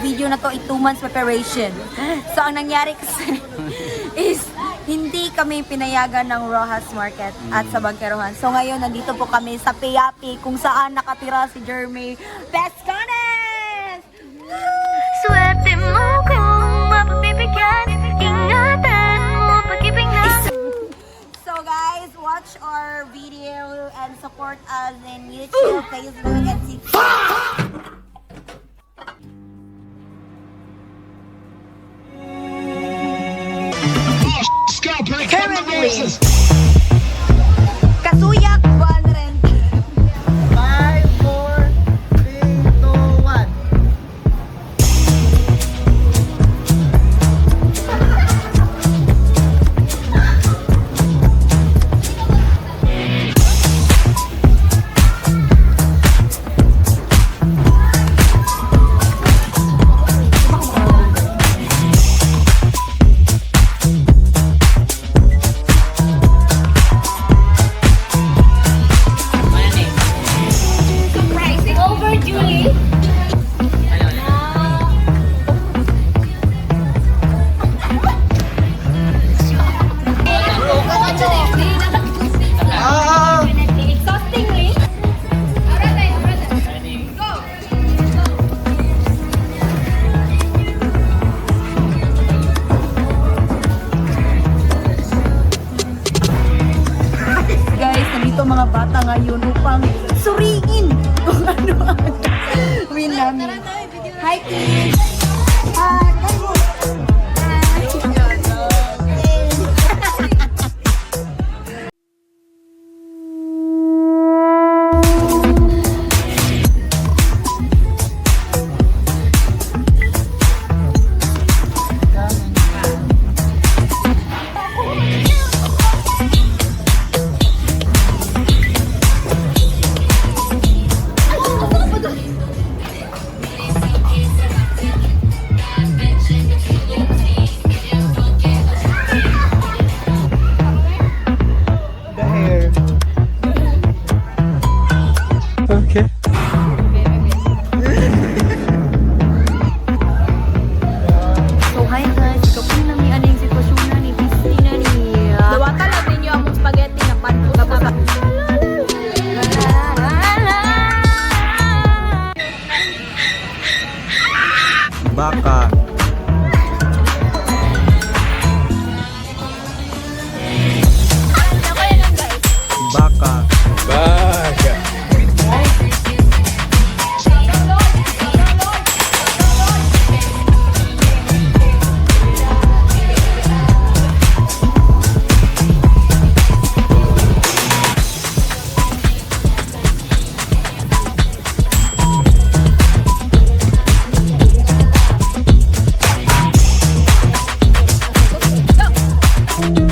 video na to ay 2 months preparation. So ang nangyari kasi is hindi kami pinayagan ng Rojas Market at sa Bangkerohan. So ngayon nandito po kami sa Piapi kung saan nakatira si Jeremy Pescones! Swerte mo kung mapagbibigyan, ingatan mo pag-ibig na. So guys, watch our video and support us in YouTube, Facebook, and TikTok. Currently, Kasuyak Banren. 5, 4, 3, 2, 1. Mga bata ngayon upang suriin kung ano ang win namin. Hi, kids! Hi! Okay. So hi guys, kapag nami ano yung sitwasyon na ni busy na ni Dawata lang ninyo among spaghetti na panto sa baba. Baka. Baka. Baka.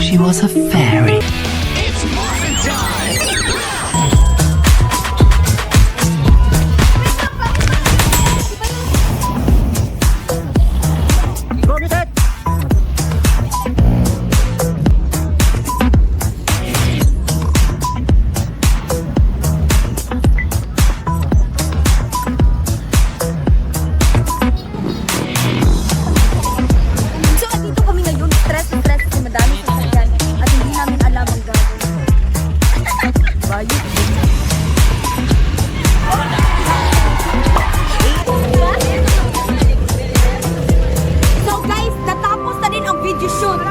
She was a fairy. Go, Mitet! So, andito kami ngayon, stress kasi madami sa sakyan at hindi namin alam ang gagawin. Bayot. So guys, natapos na din ang video shoot.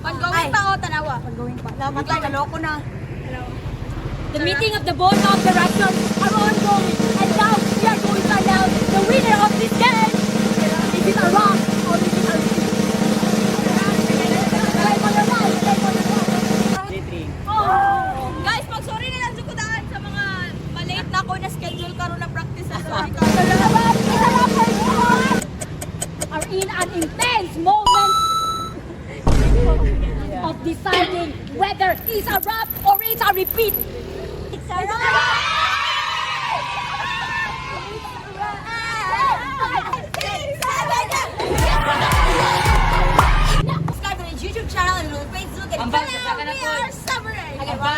Pag-going pa o tanawa. Pag-going pa. Dapat tayo, naloko na. The meeting of the board of directors are ongoing, and now we are going to announce the winner of this game. Is it a rock or is it a Guys, mag-sorry na lang sukudaan sa mga malate na ako na schedule karon na practice sa sorry ka. Are in an intense moment of deciding whether it's a rap or it's a repeat. It's a rap! Subscribe to the YouTube channel and on Facebook and we are Samurai. Okay, 1,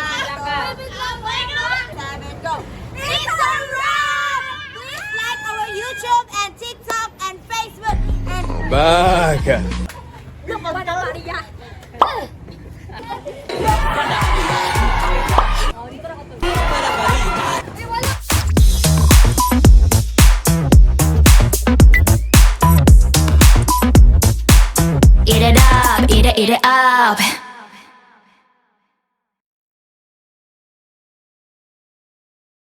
2, 3, 4, 5, go. It's a wrap! Please like our YouTube and Baka.